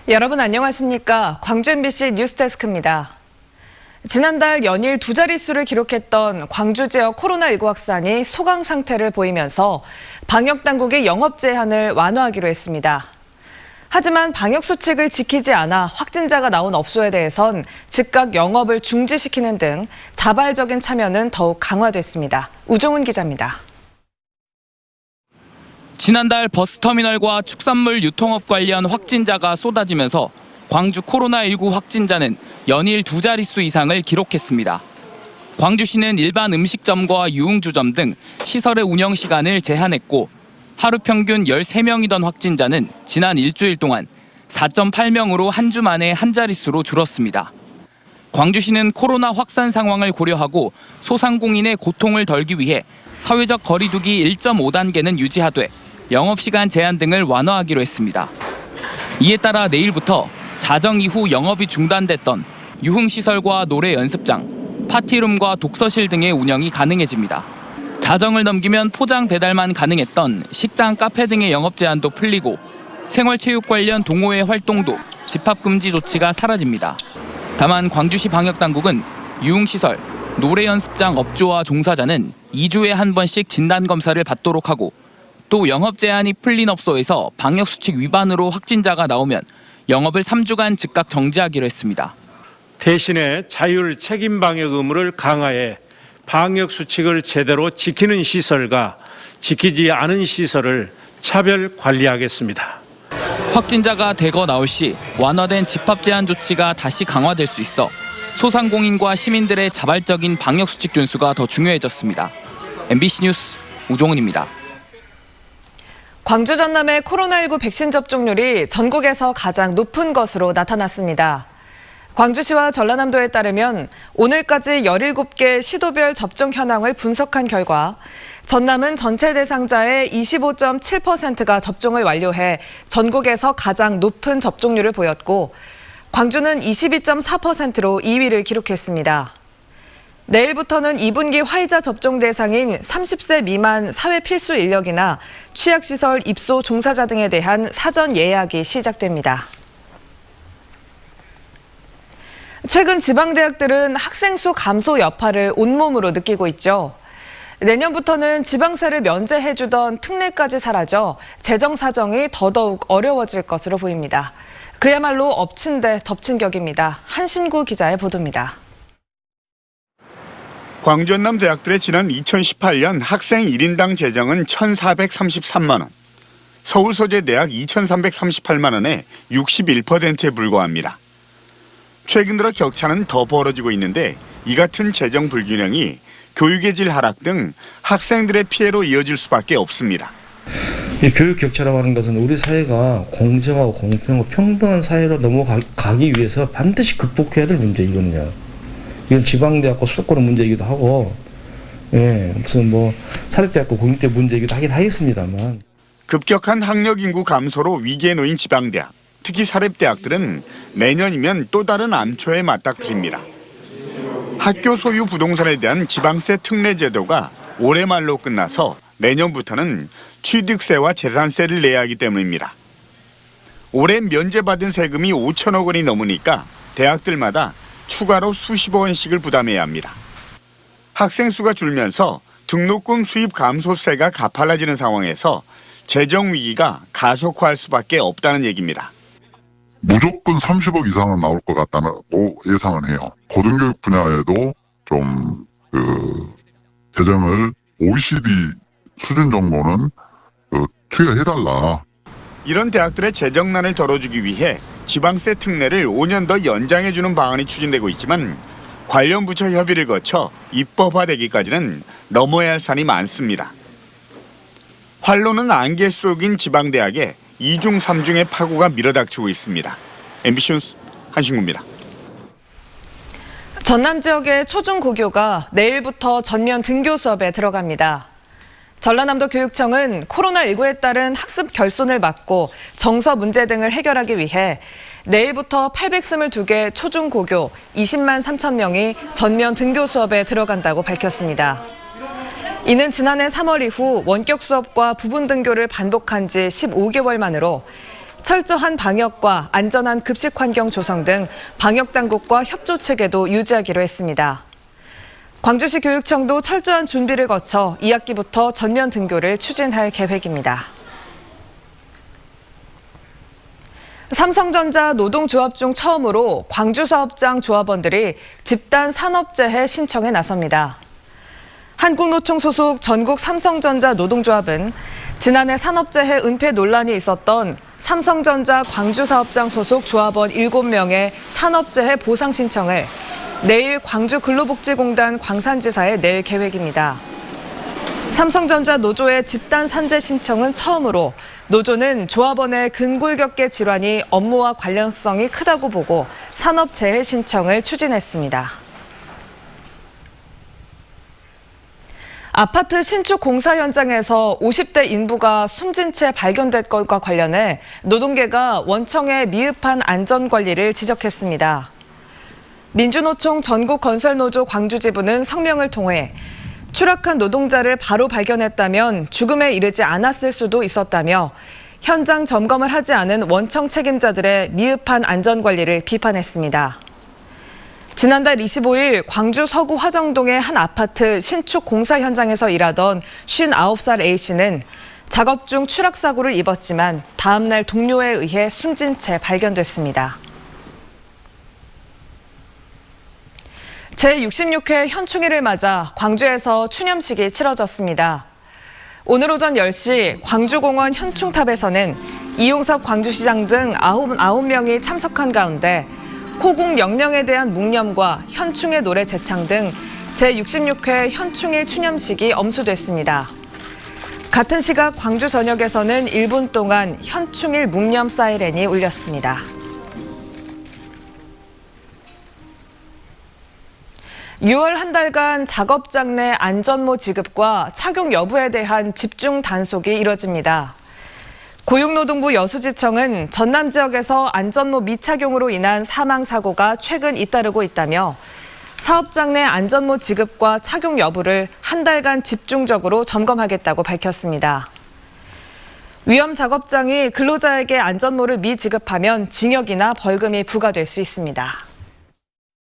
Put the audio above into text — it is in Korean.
여러분 안녕하십니까? 광주 MBC 뉴스데스크입니다. 지난달 연일 두 자릿수를 기록했던 광주 지역 코로나19 확산이 소강 상태를 보이면서 방역당국이 영업 제한을 완화하기로 했습니다. 하지만 방역수칙을 지키지 않아 확진자가 나온 업소에 대해선 즉각 영업을 중지시키는 등 자발적인 참여는 더욱 강화됐습니다. 우종훈 기자입니다. 지난달 버스터미널과 축산물 유통업 관련 확진자가 쏟아지면서 광주 코로나19 확진자는 연일 두 자릿수 이상을 기록했습니다. 광주시는 일반 음식점과 유흥주점 등 시설의 운영 시간을 제한했고 하루 평균 13명이던 확진자는 지난 일주일 동안 4.8명으로 한 주 만에 한 자릿수로 줄었습니다. 광주시는 코로나 확산 상황을 고려하고 소상공인의 고통을 덜기 위해 사회적 거리두기 1.5단계는 유지하되 영업시간 제한 등을 완화하기로 했습니다. 이에 따라 내일부터 자정 이후 영업이 중단됐던 유흥시설과 노래 연습장, 파티룸과 독서실 등의 운영이 가능해집니다. 자정을 넘기면 포장 배달만 가능했던 식당, 카페 등의 영업 제한도 풀리고 생활체육 관련 동호회 활동도 집합금지 조치가 사라집니다. 다만 광주시 방역당국은 유흥시설, 노래 연습장 업주와 종사자는 2주에 한 번씩 진단검사를 받도록 하고 또 영업 제한이 풀린 업소에서 방역수칙 위반으로 확진자가 나오면 영업을 3주간 즉각 정지하기로 했습니다. 대신에 자율 책임 방역 의무를 강화해 방역 수칙을 제대로 지키는 시설과 지키지 않은 시설을 차별 관리하겠습니다. 확진자가 대거 나올 시 완화된 집합 제한 조치가 다시 강화될 수 있어 소상공인과 시민들의 자발적인 방역 수칙 준수가 더 중요해졌습니다. MBC 뉴스 우종훈입니다. 광주 전남의 코로나19 백신 접종률이 전국에서 가장 높은 것으로 나타났습니다. 광주시와 전라남도에 따르면 오늘까지 17개 시도별 접종 현황을 분석한 결과 전남은 전체 대상자의 25.7%가 접종을 완료해 전국에서 가장 높은 접종률을 보였고 광주는 22.4%로 2위를 기록했습니다. 내일부터는 2분기 화이자 접종 대상인 30세 미만 사회 필수 인력이나 취약시설 입소 종사자 등에 대한 사전 예약이 시작됩니다. 최근 지방대학들은 학생 수 감소 여파를 온몸으로 느끼고 있죠. 내년부터는 지방세를 면제해주던 특례까지 사라져 재정 사정이 더더욱 어려워질 것으로 보입니다. 그야말로 엎친 데 덮친 격입니다. 한신구 기자의 보도입니다. 광주 전남 대학들의 지난 2018년 학생 1인당 재정은 1,433만 원, 서울 소재 대학 2,338만 원에 61%에 불과합니다. 최근 들어 격차는 더 벌어지고 있는데 이 같은 재정 불균형이 교육의 질 하락 등 학생들의 피해로 이어질 수밖에 없습니다. 이 교육 격차라고 하는 것은 우리 사회가 공정하고 공평하고 평등한 사회로 넘어가기 위해서 반드시 극복해야 될 문제이거든요. 이건 지방대학과 수도권의 문제이기도 하고, 무슨 사립대학과 공립대 문제이기도 하긴 하겠습니다만. 급격한 학력 인구 감소로 위기에 놓인 지방대학, 특히 사립대학들은 내년이면 또 다른 암초에 맞닥뜨립니다. 학교 소유 부동산에 대한 지방세 특례 제도가 올해 말로 끝나서 내년부터는 취득세와 재산세를 내야 하기 때문입니다. 올해 면제받은 세금이 5천억 원이 넘으니까 대학들마다 추가로 수십억 원씩을 부담해야 합니다. 학생 수가 줄면서 등록금 수입 감소세가 가팔라지는 상황에서 재정 위기가 가속화할 수밖에 없다는 얘기입니다. 무조건 30억 이상은 나올 것 같다고 예상을 해요. 고등교육 분야에도 좀 재정을 OECD 수준 정도는 투여해달라. 이런 대학들의 재정난을 덜어주기 위해 지방세 특례를 5년 더 연장해주는 방안이 추진되고 있지만 관련 부처 협의를 거쳐 입법화되기까지는 넘어야 할 산이 많습니다. 활로는 안개 속인 지방대학에 2중 3중의 파고가 밀어닥치고 있습니다. MBC 뉴스 한신구입니다. 전남 지역의 초중고교가 내일부터 전면 등교 수업에 들어갑니다. 전라남도 교육청은 코로나19에 따른 학습 결손을 막고 정서 문제 등을 해결하기 위해 내일부터 822개 초중고교 20만 3천 명이 전면 등교 수업에 들어간다고 밝혔습니다. 이는 지난해 3월 이후 원격 수업과 부분 등교를 반복한 지 15개월 만으로 철저한 방역과 안전한 급식 환경 조성 등 방역 당국과 협조 체계도 유지하기로 했습니다. 광주시 교육청도 철저한 준비를 거쳐 2학기부터 전면 등교를 추진할 계획입니다. 삼성전자 노동조합 중 처음으로 광주사업장 조합원들이 집단 산업재해 신청에 나섭니다. 한국노총 소속 전국 삼성전자 노동조합은 지난해 산업재해 은폐 논란이 있었던 삼성전자 광주사업장 소속 조합원 7명의 산업재해 보상 신청을 내일 광주근로복지공단 광산지사에 낼 계획입니다. 삼성전자 노조의 집단 산재 신청은 처음으로 노조는 조합원의 근골격계 질환이 업무와 관련성이 크다고 보고 산업재해 신청을 추진했습니다. 아파트 신축 공사 현장에서 50대 인부가 숨진 채 발견된 것과 관련해 노동계가 원청의 미흡한 안전관리를 지적했습니다. 민주노총 전국건설노조 광주지부는 성명을 통해 추락한 노동자를 바로 발견했다면 죽음에 이르지 않았을 수도 있었다며 현장 점검을 하지 않은 원청 책임자들의 미흡한 안전관리를 비판했습니다. 지난달 25일 광주 서구 화정동의 한 아파트 신축 공사 현장에서 일하던 59살 A씨는 작업 중 추락사고를 입었지만 다음 날 동료에 의해 숨진 채 발견됐습니다. 제66회 현충일을 맞아 광주에서 추념식이 치러졌습니다. 오늘 오전 10시 광주공원 현충탑에서는 이용섭 광주시장 등 9명이 참석한 가운데 호국 영령에 대한 묵념과 현충의 노래 제창 등 제66회 현충일 추념식이 엄수됐습니다. 같은 시각 광주 전역에서는 1분 동안 현충일 묵념 사이렌이 울렸습니다. 6월 한 달간 작업장 내 안전모 지급과 착용 여부에 대한 집중 단속이 이뤄집니다. 고용노동부 여수지청은 전남 지역에서 안전모 미착용으로 인한 사망 사고가 최근 잇따르고 있다며 사업장 내 안전모 지급과 착용 여부를 한 달간 집중적으로 점검하겠다고 밝혔습니다. 위험 작업장이 근로자에게 안전모를 미지급하면 징역이나 벌금이 부과될 수 있습니다.